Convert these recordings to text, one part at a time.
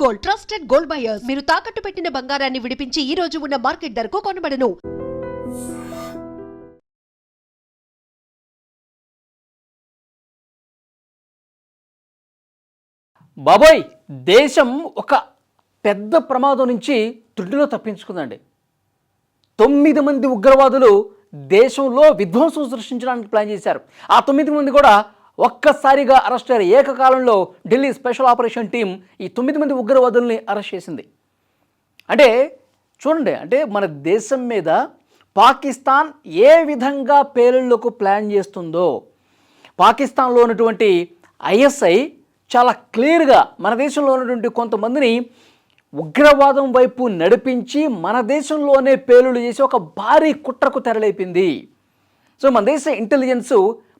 Gold, trusted gold buyers. మీరు తాకట్టు పెట్టిన బంగారాన్ని విడిపించి ఈ రోజు ఉన్న మార్కెట్ ధరకు కొనబడను. బాబోయ్, దేశం ఒక పెద్ద ప్రమాదం నుంచి త్రుటిలో తప్పించుకుందండి. 9 మంది ఉగ్రవాదులు దేశంలో విధ్వంసం సృష్టించడానికి ప్లాన్ చేశారు. ఆ 9 మంది కూడా ఒక్కసారిగా అరెస్ట్ అయ్యారు. ఏకకాలంలో ఢిల్లీ స్పెషల్ ఆపరేషన్ టీం ఈ 9 మంది ఉగ్రవాదుల్ని అరెస్ట్ చేసింది. అంటే చూడండి, అంటే మన దేశం మీద పాకిస్తాన్ ఏ విధంగా పేలుళ్లకు ప్లాన్ చేస్తుందో, పాకిస్తాన్లో ఉన్నటువంటి ఐఎస్ఐ చాలా క్లియర్గా మన దేశంలో ఉన్నటువంటి కొంతమందిని ఉగ్రవాదం వైపు నడిపించి మన దేశంలోనే పేలుళ్ళు చేసి ఒక భారీ కుట్రకు తెరలేపింది. సో మన దేశ ఇంటెలిజెన్స్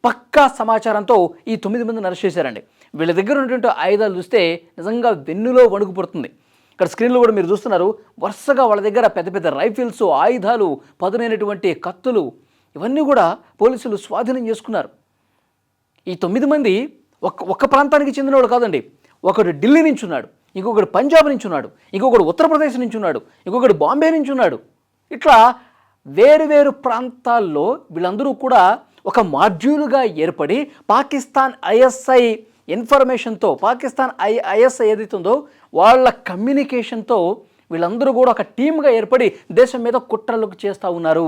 పక్కా సమాచారంతో ఈ 9 మందిని అరెస్ట్ చేశారండి. వీళ్ళ దగ్గర ఉన్నటువంటి ఆయుధాలు చూస్తే నిజంగా వెన్నులో వణుకు పుడుతుంది. ఇక్కడ స్క్రీన్లో కూడా మీరు చూస్తున్నారు, వరుసగా వాళ్ళ దగ్గర పెద్ద పెద్ద రైఫిల్స్, ఆయుధాలు, పదునైనటువంటి కత్తులు ఇవన్నీ కూడా పోలీసులు స్వాధీనం చేసుకున్నారు. ఈ 9 మంది ఒక్క ప్రాంతానికి చెందినవాడు కాదండి. ఒకడు ఢిల్లీ నుంచి ఉన్నాడు, ఇంకొకడు పంజాబ్ నుంచి ఉన్నాడు, ఇంకొకడు ఉత్తరప్రదేశ్ నుంచి ఉన్నాడు, ఇంకొకడు బాంబే నుంచి ఉన్నాడు. ఇట్లా వేరు ప్రాంతాల్లో వీళ్ళందరూ కూడా ఒక మాడ్యూల్గా ఏర్పడి పాకిస్తాన్ ఐఎస్ఐ ఇన్ఫర్మేషన్తో, పాకిస్తాన్ ఐఎస్ఐ ఏదైతే ఉందో వాళ్ళ కమ్యూనికేషన్తో వీళ్ళందరూ కూడా ఒక టీమ్గా ఏర్పడి దేశం మీద కుట్రలకు చేస్తూ ఉన్నారు.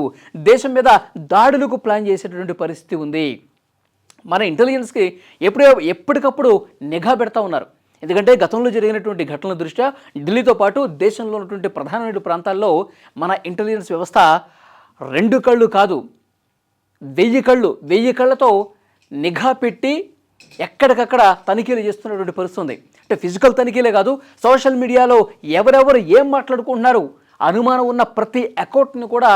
దేశం మీద దాడులకు ప్లాన్ చేసేటటువంటి పరిస్థితి ఉంది. మన ఇంటెలిజెన్స్కి ఎప్పటికప్పుడు నిఘా పెడతా ఉన్నారు. ఎందుకంటే గతంలో జరిగినటువంటి ఘటనల దృష్ట్యా ఢిల్లీతో పాటు దేశంలో ఉన్నటువంటి ప్రధానమైన ప్రాంతాల్లో మన ఇంటెలిజెన్స్ వ్యవస్థ 2 కళ్ళు కాదు 1000 కళ్ళతో నిఘా పెట్టి ఎక్కడికక్కడ తనిఖీలు చేస్తున్నటువంటి పరిస్థితి ఉంది. అంటే ఫిజికల్ తనిఖీలే కాదు, సోషల్ మీడియాలో ఎవరెవరు ఏం మాట్లాడుకుంటున్నారు, అనుమానం ఉన్న ప్రతి అకౌంట్ని కూడా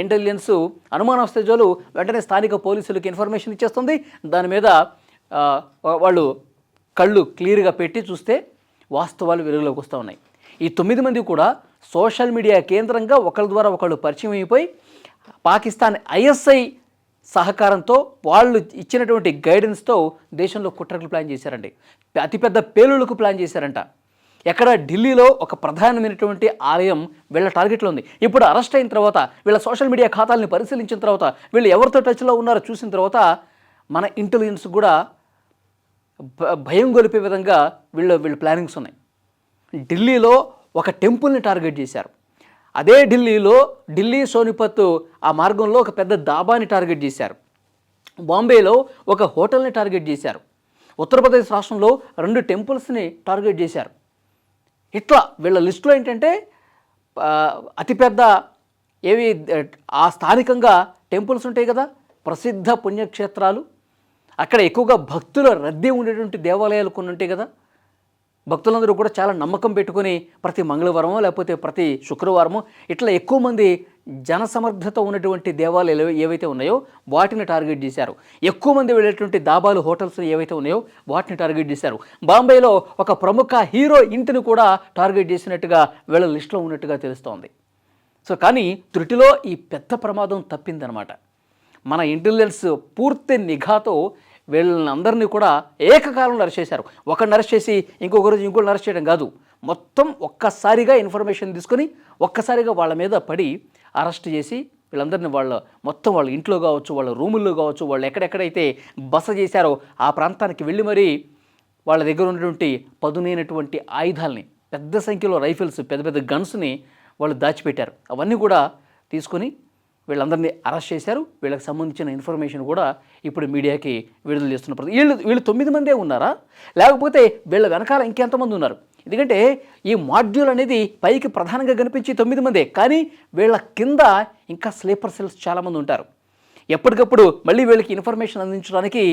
ఇంటెలిజెన్స్ అనుమానం వస్తే చాలు వెంటనే స్థానిక పోలీసులకు ఇన్ఫర్మేషన్ ఇచ్చేస్తుంది. దాని మీద వాళ్ళు కళ్ళు క్లియర్గా పెట్టి చూస్తే వాస్తవాలు వెలుగులోకి వస్తూ ఉన్నాయి. ఈ 9 మంది కూడా సోషల్ మీడియా కేంద్రంగా ఒకరి ద్వారా ఒకళ్ళు పరిచయం అయిపోయి పాకిస్తాన్ ఐఎస్ఐ సహకారంతో వాళ్ళు ఇచ్చినటువంటి గైడెన్స్తో దేశంలో కుట్రలు ప్లాన్ చేశారండి. అతిపెద్ద పేలుళ్లకు ప్లాన్ చేశారంట. ఎక్కడ ఢిల్లీలో ఒక ప్రధానమైనటువంటి ఆలయం వీళ్ళ టార్గెట్లో ఉంది. ఇప్పుడు అరెస్ట్ అయిన తర్వాత వీళ్ళ సోషల్ మీడియా ఖాతాలని పరిశీలించిన తర్వాత వీళ్ళు ఎవరితో టచ్లో ఉన్నారో చూసిన తర్వాత మన ఇంటెలిజెన్స్ కూడా భయం గొలిపే విధంగా వీళ్ళు ప్లానింగ్స్ ఉన్నాయి. ఢిల్లీలో ఒక టెంపుల్ని టార్గెట్ చేశారు. అదే ఢిల్లీ సోనిపత్ ఆ మార్గంలో ఒక పెద్ద దాబాని టార్గెట్ చేశారు. బాంబేలో ఒక హోటల్ని టార్గెట్ చేశారు. ఉత్తరప్రదేశ్ రాష్ట్రంలో 2 టెంపుల్స్ని టార్గెట్ చేశారు. ఇట్లా వీళ్ళ లిస్టులో ఏంటంటే అతిపెద్ద ఏవి ఆ స్థానికంగా టెంపుల్స్ ఉంటాయి కదా, ప్రసిద్ధ పుణ్యక్షేత్రాలు, అక్కడ ఎక్కువగా భక్తుల రద్దీ ఉండేటువంటి దేవాలయాలు కొన్ని ఉంటాయి కదా. భక్తులందరూ కూడా చాలా నమ్మకం పెట్టుకొని ప్రతి మంగళవారమో లేకపోతే ప్రతి శుక్రవారమో ఇట్లా ఎక్కువ మంది జనసమర్థత ఉన్నటువంటి దేవాలయాలు ఏవైతే ఉన్నాయో వాటిని టార్గెట్ చేశారు. ఎక్కువ మంది వెళ్ళేటువంటి దాబాలు, హోటల్స్ ఏవైతే ఉన్నాయో వాటిని టార్గెట్ చేశారు. బాంబేలో ఒక ప్రముఖ హీరో ఇంటిని కూడా టార్గెట్ చేసినట్టుగా వీళ్ళ లిస్టులో ఉన్నట్టుగా తెలుస్తోంది. సో కానీ త్రుటిలో ఈ పెద్ద ప్రమాదం తప్పిందనమాట. మన ఇంటెలిజెన్స్ పూర్తి నిఘాతో వీళ్ళందరినీ కూడా ఏకకాలంలో అరెస్ట్ చేశారు. ఒకరిని అరెస్ట్ చేసి ఇంకొక రోజు ఇంకోటిని అరెస్ట్ చేయడం కాదు, మొత్తం ఒక్కసారిగా ఇన్ఫర్మేషన్ తీసుకొని ఒక్కసారిగా వాళ్ళ మీద పడి అరెస్ట్ చేసి వీళ్ళందరినీ మొత్తం వాళ్ళ ఇంట్లో కావచ్చు, వాళ్ళ రూముల్లో కావచ్చు, వాళ్ళు ఎక్కడెక్కడైతే బస చేశారో ఆ ప్రాంతానికి వెళ్ళి మరీ వాళ్ళ దగ్గర ఉన్నటువంటి పదునైనటువంటి ఆయుధాలని, పెద్ద సంఖ్యలో రైఫిల్స్, పెద్ద పెద్ద గన్స్ని వాళ్ళు దాచిపెట్టారు. అవన్నీ కూడా తీసుకొని వీళ్ళందరినీ అరెస్ట్ చేశారు. వీళ్ళకి సంబంధించిన ఇన్ఫర్మేషన్ కూడా ఇప్పుడు మీడియాకి విడుదల చేస్తున్న వీళ్ళు 9 మందే ఉన్నారా, లేకపోతే వీళ్ళ వెనకాల ఇంకెంతమంది ఉన్నారు? ఎందుకంటే ఈ మాడ్యూల్ అనేది పైకి ప్రధానంగా కనిపించి 9 మందే, కానీ వీళ్ళ కింద ఇంకా స్లీపర్ సెల్స్ చాలామంది ఉంటారు. ఎప్పటికప్పుడు మళ్ళీ వీళ్ళకి ఇన్ఫర్మేషన్ అందించడానికి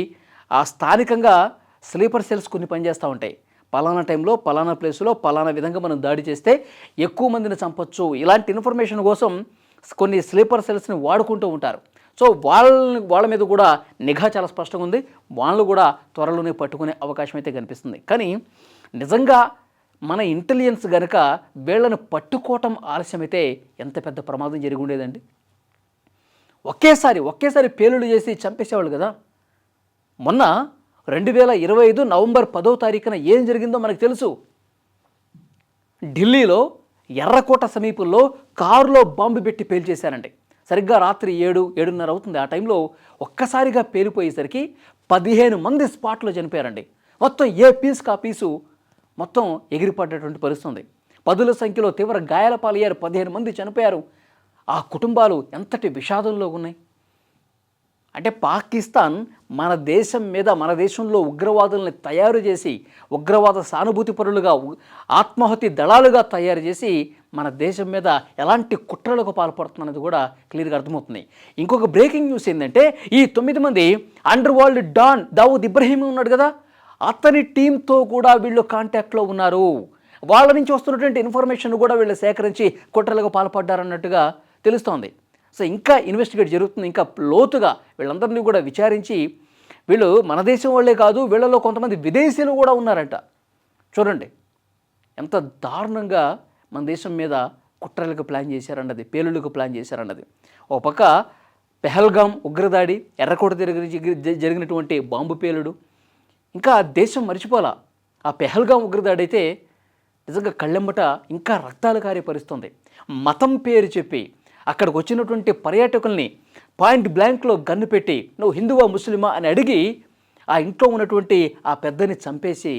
ఆ స్థానికంగా స్లీపర్ సెల్స్ కొన్ని పనిచేస్తూ ఉంటాయి. పలానా టైంలో పలానా ప్లేస్లో పలానా విధంగా మనం దాడి చేస్తే ఎక్కువ మందిని చంపొచ్చు, ఇలాంటి ఇన్ఫర్మేషన్ కోసం కొన్ని స్లీపర్ సెల్స్ని వాడుకుంటూ ఉంటారు. సో వాళ్ళ మీద కూడా నిఘా చాలా స్పష్టంగా ఉంది. వాళ్ళు కూడా త్వరలోనే పట్టుకునే అవకాశం అయితే కనిపిస్తుంది. కానీ నిజంగా మన ఇంటెలిజెన్స్ కనుక వీళ్ళను పట్టుకోవటం ఆలస్యమైతే ఎంత పెద్ద ప్రమాదం జరిగి ఉండేదండి. ఒకేసారి పేలుళ్ళు చేసి చంపేసేవాళ్ళు కదా. మొన్న 2025 నవంబర్ 10వ తారీఖున ఏం జరిగిందో మనకు తెలుసు. ఢిల్లీలో ఎర్రకోట సమీపంలో కారులో బాంబు పెట్టి పేల్చేశారండి. సరిగ్గా రాత్రి 7-7:30 అవుతుంది. ఆ టైంలో ఒక్కసారిగా పేలిపోయేసరికి 15 మంది స్పాట్లో చనిపోయారండి. మొత్తం ఏ పీస్కి ఆ పీసు మొత్తం ఎగిరిపడ్డటువంటి పరిస్థితుంది. పదుల సంఖ్యలో తీవ్ర గాయాల పాలయ్యారు. 15 మంది చనిపోయారు. ఆ కుటుంబాలు ఎంతటి విషాదంలో ఉన్నాయి. అంటే పాకిస్తాన్ మన దేశం మీద, మన దేశంలో ఉగ్రవాదుల్ని తయారు చేసి, ఉగ్రవాద సానుభూతి పరులుగా, ఆత్మాహుతి దళాలుగా తయారు చేసి మన దేశం మీద ఎలాంటి కుట్రలకు పాల్పడుతున్నది కూడా క్లియర్గా అర్థమవుతుంది. ఇంకొక బ్రేకింగ్ న్యూస్ ఏంటంటే, ఈ 9 మంది underworld don Dawood Ibrahim ఉన్నాడు కదా, అతని టీంతో కూడా వీళ్ళు కాంటాక్ట్లో ఉన్నారు. వాళ్ళ నుంచి వస్తున్నటువంటి ఇన్ఫర్మేషన్ కూడా వీళ్ళు సేకరించి కుట్రలకు పాల్పడ్డారన్నట్టుగా తెలుస్తోంది. సో ఇంకా ఇన్వెస్టిగేట్ జరుగుతుంది. ఇంకా లోతుగా వీళ్ళందరినీ కూడా విచారించి, వీళ్ళు మన దేశం వాళ్ళే కాదు, వీళ్ళలో కొంతమంది విదేశీయులు కూడా ఉన్నారంట. చూడండి ఎంత దారుణంగా మన దేశం మీద కుట్రలకు ప్లాన్ చేశారన్నది, పేలుళ్లకు ప్లాన్ చేశారన్నది. ఒక పక్క పెహల్గాం ఉగ్రదాడి, ఎర్రకోట జరిగినటువంటి బాంబు పేలుడు, ఇంకా దేశం మర్చిపోలా. ఆ పెహల్గాం ఉగ్రదాడి అయితే నిజంగా కళ్ళెంబట ఇంకా రక్తాలు కారే పరిస్థితుంది. మతం పేరు చెప్పి అక్కడికి వచ్చినటువంటి పర్యాటకుల్ని పాయింట్ బ్లాంక్లో గన్ను పెట్టి నువ్వు హిందువా ముస్లిమా అని అడిగి ఆ ఇంట్లో ఉన్నటువంటి ఆ పెద్దని చంపేసి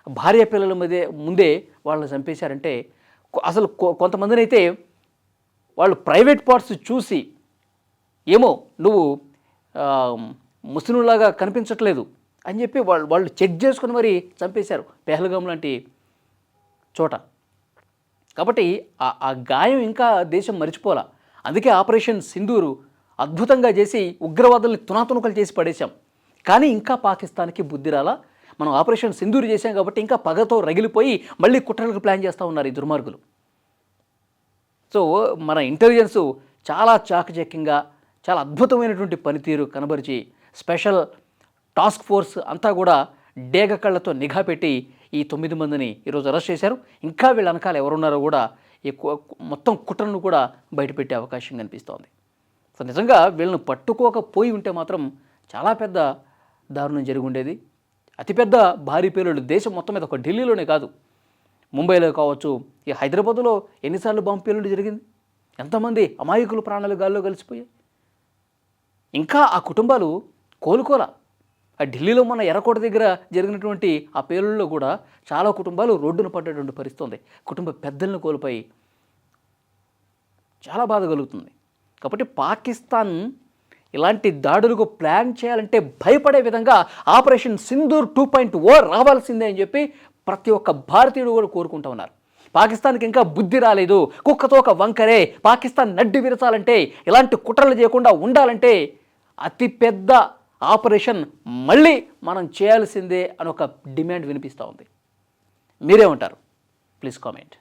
భార్య పిల్లల ముందే వాళ్ళని చంపేశారంటే, అసలు కొంతమందిని అయితే వాళ్ళు ప్రైవేట్ పార్ట్స్ చూసి ఏమో నువ్వు ముస్లింలాగా కనిపించట్లేదు అని చెప్పి వాళ్ళు చెక్ చేసుకుని మరి చంపేశారు పెహల్గాం లాంటి చోట. కాబట్టి ఆ గాయం ఇంకా దేశం మర్చిపోలా. అందుకే ఆపరేషన్ సింధూరు అద్భుతంగా చేసి ఉగ్రవాదుల్ని తునాతునకలు చేసి పడేశాం. కానీ ఇంకా పాకిస్తాన్కి బుద్ధి రాలా. మనం ఆపరేషన్ సింధూరు చేశాం కాబట్టి ఇంకా పగతో రగిలిపోయి మళ్ళీ కుట్రలకు ప్లాన్ చేస్తూ ఉన్నారు ఈ దుర్మార్గులు. సో మన ఇంటెలిజెన్సు చాలా చాకచక్యంగా, చాలా అద్భుతమైనటువంటి పనితీరు కనబరిచి స్పెషల్ టాస్క్ ఫోర్స్ అంతా కూడా డేగ కళ్ళతో నిఘా పెట్టి ఈ 9 మందిని ఈరోజు అరెస్ట్ చేశారు. ఇంకా వీళ్ళ వెనకాల ఎవరున్నారో కూడా మొత్తం కుట్రను కూడా బయటపెట్టే అవకాశం కనిపిస్తోంది. సో నిజంగా వీళ్ళని పట్టుకోకపోయి ఉంటే మాత్రం చాలా పెద్ద దారుణం జరిగి ఉండేది. అతిపెద్ద భారీ పేలుళ్ళు దేశం మొత్తం మీద, ఒక ఢిల్లీలోనే కాదు, ముంబైలో కావచ్చు, ఈ హైదరాబాద్లో ఎన్నిసార్లు బాంబు పేలుళ్ళు జరిగింది, ఎంతమంది అమాయకులు ప్రాణాలు గాల్లో కలిసిపోయాయి. ఇంకా ఆ కుటుంబాలు కోలుకోలా. ఆ ఢిల్లీలో మన ఎర్రకోట దగ్గర జరిగినటువంటి ఆ పేలుళ్ళలో కూడా చాలా కుటుంబాలు రోడ్డున పడ్డటువంటి పరిస్థితి ఉంది. కుటుంబ పెద్దలను కోల్పోయి చాలా బాధ కలుగుతుంది. కాబట్టి పాకిస్తాన్ ఇలాంటి దాడులకు ప్లాన్ చేయాలంటే భయపడే విధంగా ఆపరేషన్ సింధూర్ 2.0 రావాల్సిందే అని చెప్పి ప్రతి ఒక్క భారతీయుడు కూడా కోరుకుంటూ ఉన్నారు. పాకిస్తాన్కి ఇంకా బుద్ధి రాలేదు. కుక్కతో ఒక వంకరే. పాకిస్తాన్ నడ్డి విరచాలంటే, ఇలాంటి కుట్రలు చేయకుండా ఉండాలంటే అతిపెద్ద ఆపరేషన్ మళ్ళీ మనం చేయాల్సిందే అని ఒక డిమాండ్ వినిపిస్తూ ఉంది. మీరేమంటారు? Please comment.